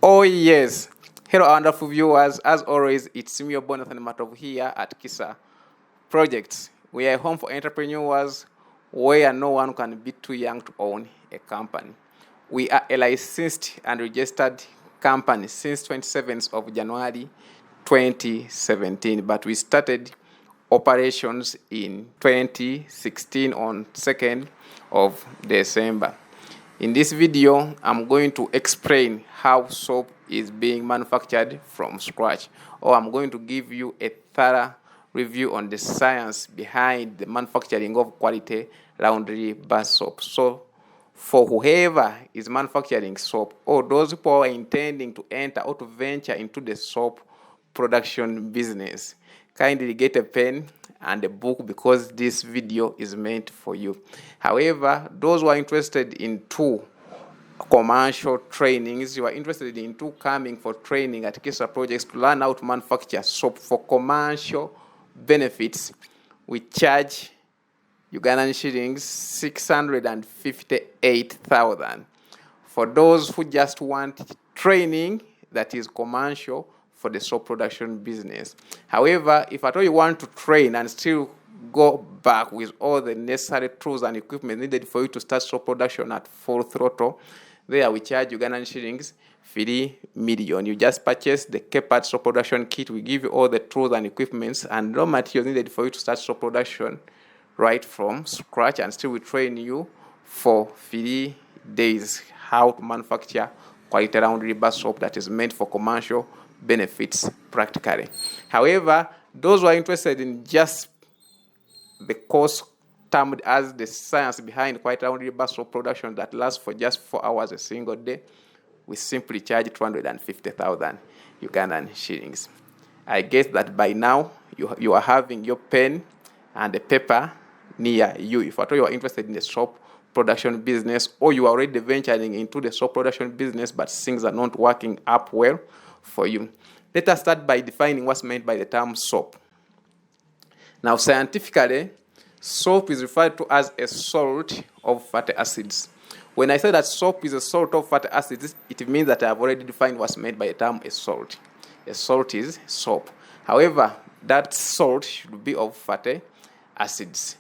Oh yes. Hello wonderful viewers. As always, it's me, your Bonathan Matov here at Kisa Projects. We are a home for entrepreneurs where no one can be too young to own a company. We are a licensed and registered company since 27th of January 2017, but we started operations in 2016 on 2nd of December. In this video, I'm going to explain how soap is being manufactured from scratch, or I'm going to give you a thorough review on the science behind the manufacturing of quality laundry bar soap. So, for whoever is manufacturing soap, or those who are intending to enter or to venture into the soap production business, kindly get a pen and a book because this video is meant for you. However, those who are interested in commercial trainings, you are interested in coming for training at Kisa Projects to learn how to manufacture soap for commercial benefits, we charge Ugandan shillings 658,000. For those who just want training that is commercial for the soap production business. However, if at all you want to train and still go back with all the necessary tools and equipment needed for you to start soap production at full throttle, there we charge Ugandan shillings 3 million. You just purchase the Kepart soap production kit. We give you all the tools and equipments and raw materials needed for you to start soap production right from scratch, and still we train you for 3 days how to manufacture quality laundry bar soap that is meant for commercial benefits practically. However, those who are interested in just the course termed as the science behind quality laundry bar soap production that lasts for just 4 hours a single day, we simply charge 250,000 Ugandan shillings. I guess that by now you are having your pen and the paper near you. If at all you are interested in the soap production business, or you are already venturing into the soap production business but things are not working up well for you. Let us start by defining what's meant by the term soap. Now, scientifically, soap is referred to as a salt of fatty acids. When I say that soap is a salt of fatty acids, it means that I have already defined what's meant by the term a salt. A salt is soap. However, that salt should be of fatty acids,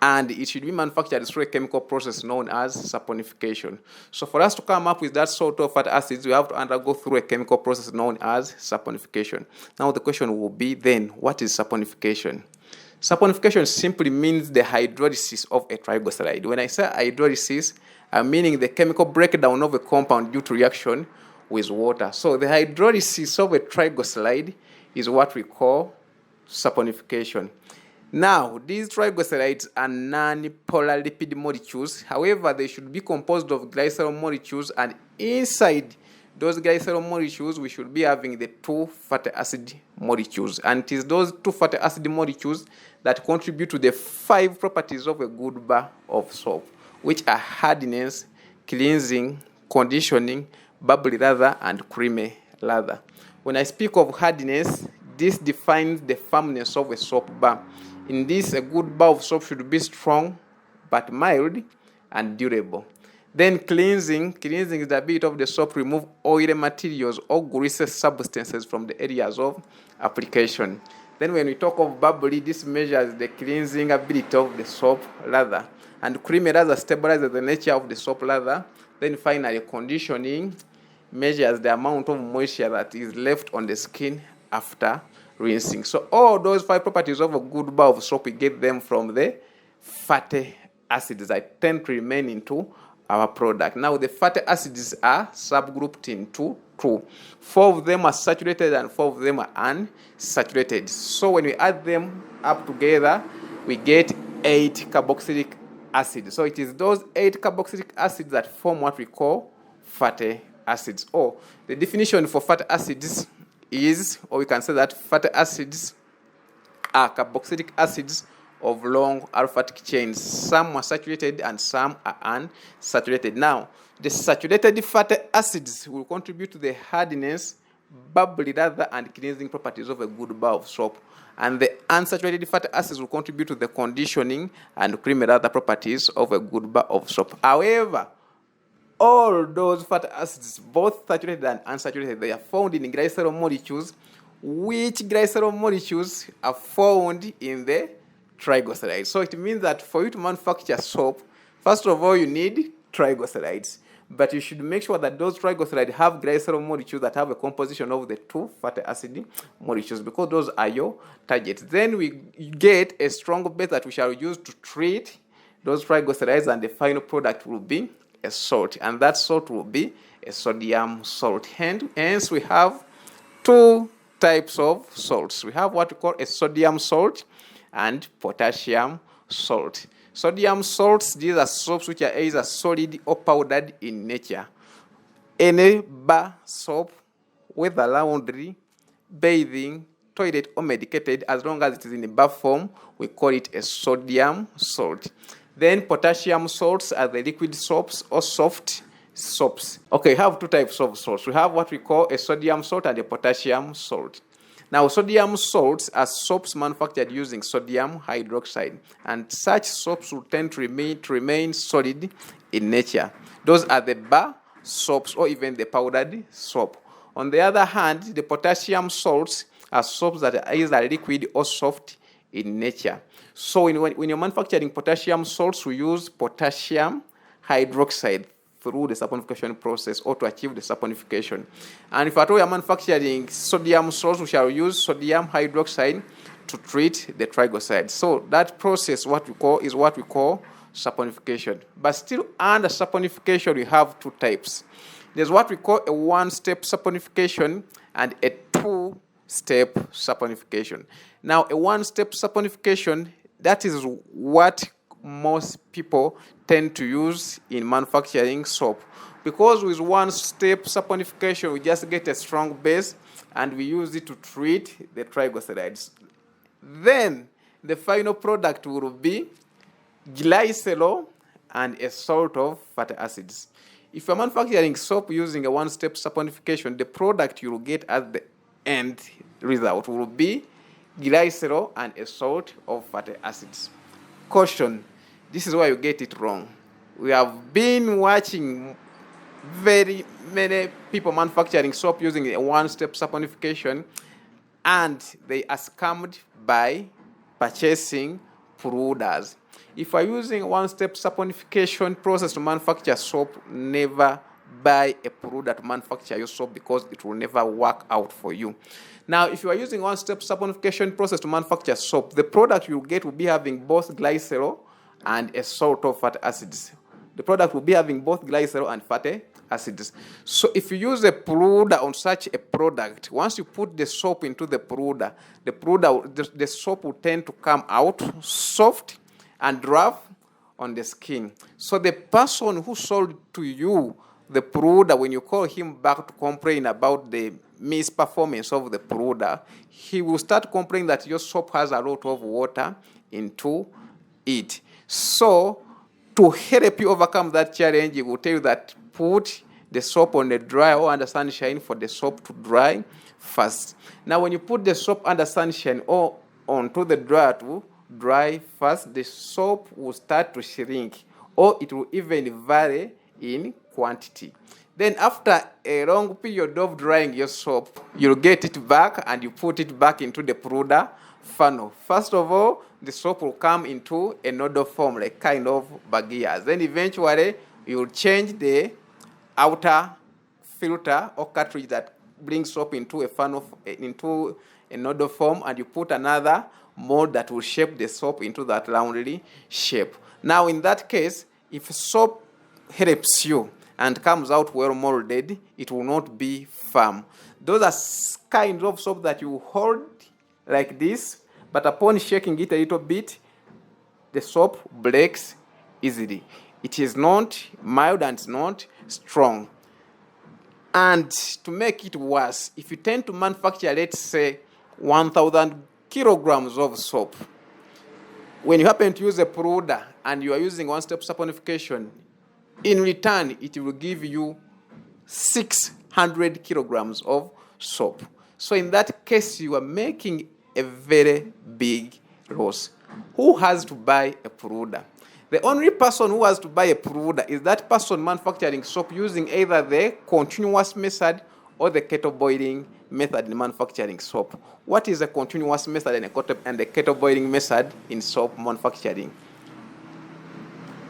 and it should be manufactured through a chemical process known as saponification. So for us to come up with that salt of fatty acids, we have to undergo through a chemical process known as saponification. Now the question will be then, what is saponification? Saponification simply means the hydrolysis of a triglyceride. When I say hydrolysis, I'm meaning the chemical breakdown of a compound due to reaction with water. So the hydrolysis of a triglyceride is what we call saponification. Now, these triglycerides are non-polar lipid molecules. However, they should be composed of glycerol molecules, and inside those glycerol molecules, we should be having the 2 fatty acid molecules. And it is those 2 fatty acid molecules that contribute to the 5 properties of a good bar of soap, which are hardness, cleansing, conditioning, bubbly lather, and creamy lather. When I speak of hardness, this defines the firmness of a soap bar. In this, a good bar of soap should be strong but mild and durable. Then cleansing is the ability of the soap to remove oily materials or greasy substances from the areas of application. Then when we talk of bubbly, this measures the cleansing ability of the soap lather. And creamy lather stabilizes the nature of the soap lather. Then finally, conditioning measures the amount of moisture that is left on the skin after rinsing. So all those 5 properties of a good bar of soap, we get them from the fatty acids that tend to remain into our product. Now the fatty acids are subgrouped into 2. 4 of them are saturated and 4 of them are unsaturated. So when we add them up together, we get 8 carboxylic acids. So it is those 8 carboxylic acids that form what we call fatty acids. Or the definition for fatty acids is, or we can say that fatty acids are carboxylic acids of long aliphatic chains. Some are saturated and some are unsaturated. Now, the saturated fatty acids will contribute to the hardness, bubbly lather, and cleansing properties of a good bar of soap. And the unsaturated fatty acids will contribute to the conditioning and creamy lather properties of a good bar of soap. However, all those fatty acids, both saturated and unsaturated, they are found in glycerol molecules, which glycerol molecules are found in the triglycerides. So it means that for you to manufacture soap, first of all, you need triglycerides. But you should make sure that those triglycerides have glycerol molecules that have a composition of the two fatty acid molecules, because those are your targets. Then we get a strong base that we shall use to treat those triglycerides, and the final product will be a salt, and that salt will be a sodium salt. Hence, we have two types of salts. We have what we call a sodium salt and potassium salt. Sodium salts, these are soaps which are either solid or powdered in nature. Any bar soap, whether laundry, bathing, toilet, or medicated, as long as it is in a bar form, we call it a sodium salt. Then potassium salts are the liquid soaps or soft soaps. Okay, we have two types of salts. We have what we call a sodium salt and a potassium salt. Now, sodium salts are soaps manufactured using sodium hydroxide, and such soaps will tend to remain solid in nature. Those are the bar soaps or even the powdered soap. On the other hand, the potassium salts are soaps that are either liquid or soft in nature. So when you're manufacturing potassium salts, we use potassium hydroxide through the saponification process, or to achieve the saponification. And if at all we are manufacturing sodium salts, we shall use sodium hydroxide to treat the triglycerides. So that process, what we call saponification. But still under saponification, we have two types. There's what we call a one-step saponification and a two-step saponification. Now, a one-step saponification, that is what most people tend to use in manufacturing soap. Because with one-step saponification, we just get a strong base and we use it to treat the triglycerides. Then, the final product will be glycerol and a salt of fatty acids. If you're manufacturing soap using a one-step saponification, the product you will get at the end result will be glycerol and a salt of fatty acids. Caution, this is where you get it wrong. We have been watching very many people manufacturing soap using a one-step saponification, and they are scammed by purchasing powders. If you are using a one-step saponification process to manufacture soap, never buy a powder to manufacture your soap, because it will never work out for you. Now, if you are using one-step saponification process to manufacture soap, the product you get will be having both glycerol and a salt of fatty acids. The product will be having both glycerol and fatty acids. So if you use a powder on such a product, once you put the soap into the soap will tend to come out soft and rough on the skin. So the person who sold to you the powder, when you call him back to complain about the misperformance of the powder, he will start complaining that your soap has a lot of water into it. So to help you overcome that challenge, he will tell you that put the soap on the dryer or under sunshine for the soap to dry first. Now, when you put the soap under sunshine or onto the dryer to dry first, the soap will start to shrink, or it will even vary in quantity. Then after a long period of drying your soap, you'll get it back and you put it back into the powder funnel. First of all, the soap will come into a noodle form, like kind of baggias. Then eventually, you'll change the outer filter or cartridge that brings soap into a funnel, into a noodle form, and you put another mold that will shape the soap into that roundly shape. Now, in that case, if soap helps you and comes out well molded, it will not be firm. Those are kinds of soap that you hold like this, but upon shaking it a little bit, the soap breaks easily. It is not mild and it's not strong. And to make it worse, if you tend to manufacture, let's say, 1,000 kilograms of soap, when you happen to use a powder and you are using one-step saponification, in return, it will give you 600 kilograms of soap. So in that case, you are making a very big loss. Who has to buy a powder? The only person who has to buy a product is that person manufacturing soap using either the continuous method or the kettle boiling method in manufacturing soap. What is a continuous method and a kettle boiling method in soap manufacturing?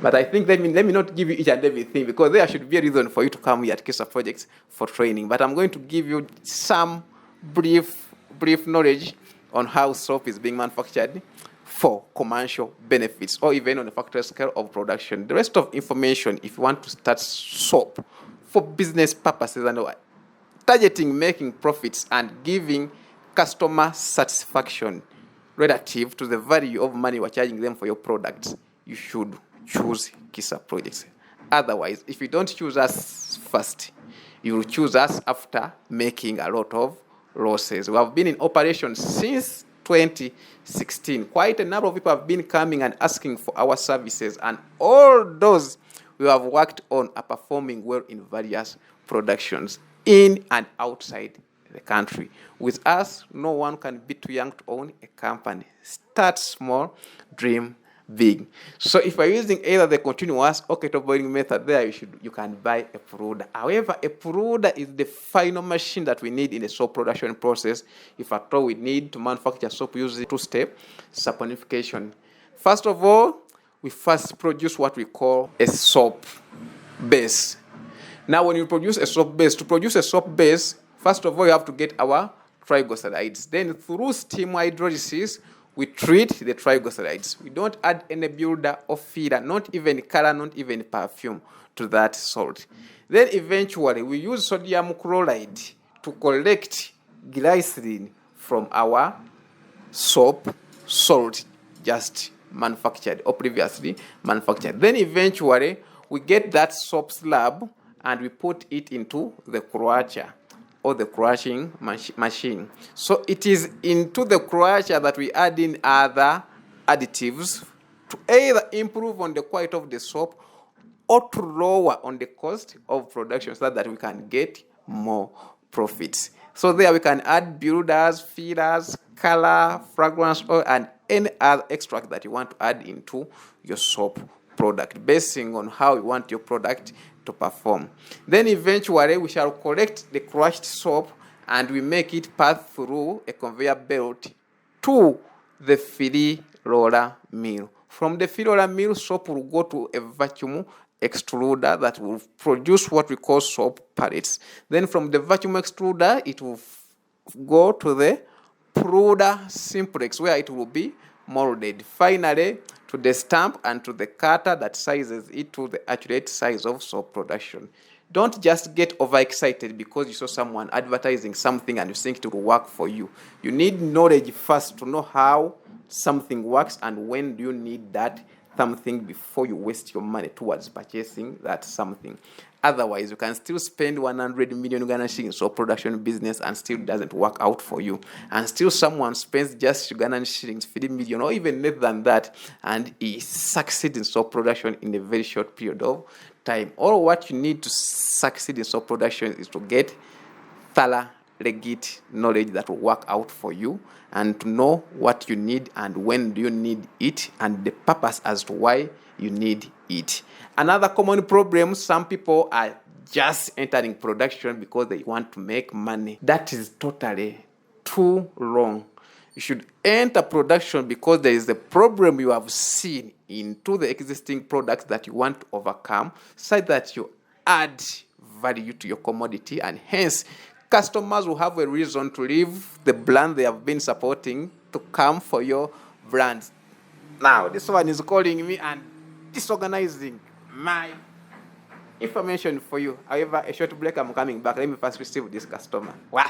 But I think let me not give you each and everything, because there should be a reason for you to come here at KISA Projects for training. But I'm going to give you some brief knowledge on how soap is being manufactured for commercial benefits, or even on a factory scale of production. The rest of information, if you want to start soap for business purposes and targeting making profits and giving customer satisfaction relative to the value of money you are charging them for your products, you should choose KISA Projects. Otherwise, if you don't choose us first, you will choose us after making a lot of losses. We have been in operation since 2016. Quite a number of people have been coming and asking for our services, and all those we have worked on are performing well in various productions in and outside the country. With us, no one can be too young to own a company. Start small, dream big. So if you're using either the continuous or kettle boiling method, there you can buy a Peruda. However, a Peruda is the final machine that we need in the soap production process. If at all we need to manufacture soap using two-step saponification. First of all, we first produce what we call a soap base. Now, when you produce a soap base, to produce a soap base, first of all, you have to get our triglycerides. Then through steam hydrolysis, we treat the triglycerides. We don't add any builder or filler, not even color, not even perfume to that salt. Then eventually we use sodium chloride to collect glycerin from our soap salt just manufactured or previously manufactured. Then eventually we get that soap slab and we put it into the crusher or the crushing machine. So it is into the crusher that we add in other additives to either improve on the quality of the soap or to lower on the cost of production so that we can get more profits. So there we can add builders, fillers, color, fragrance oil, and any other extract that you want to add into your soap product, basing on how you want your product to perform. Then eventually we shall collect the crushed soap and we make it pass through a conveyor belt to the fillet roller mill. From the fillet roller mill, soap will go to a vacuum extruder that will produce what we call soap pellets. Then from the vacuum extruder, it will go to the Pruda simplex where it will be molded. Finally, to the stamp and to the cutter that sizes it to the accurate size of soap production. Don't just get overexcited because you saw someone advertising something and you think it will work for you. You need knowledge first to know how something works and when do you need that something before you waste your money towards purchasing that something. Otherwise, you can still spend 100 million Ghana shillings for production business and still doesn't work out for you. And still someone spends just Ghana shillings, 50 million or even less than that, and he succeeds in soap production in a very short period of time. All what you need to succeed in soap production is to get thorough, legit knowledge that will work out for you and to know what you need and when do you need it and the purpose as to why you need it. Another common problem, some people are just entering production because they want to make money. That is totally too wrong. You should enter production because there is a problem you have seen into the existing products that you want to overcome, so that you add value to your commodity, and hence customers will have a reason to leave the brand they have been supporting to come for your brand. Now, this one is calling me and disorganizing my information for you. However, a short break, I'm coming back. Let me first receive this customer. Wow.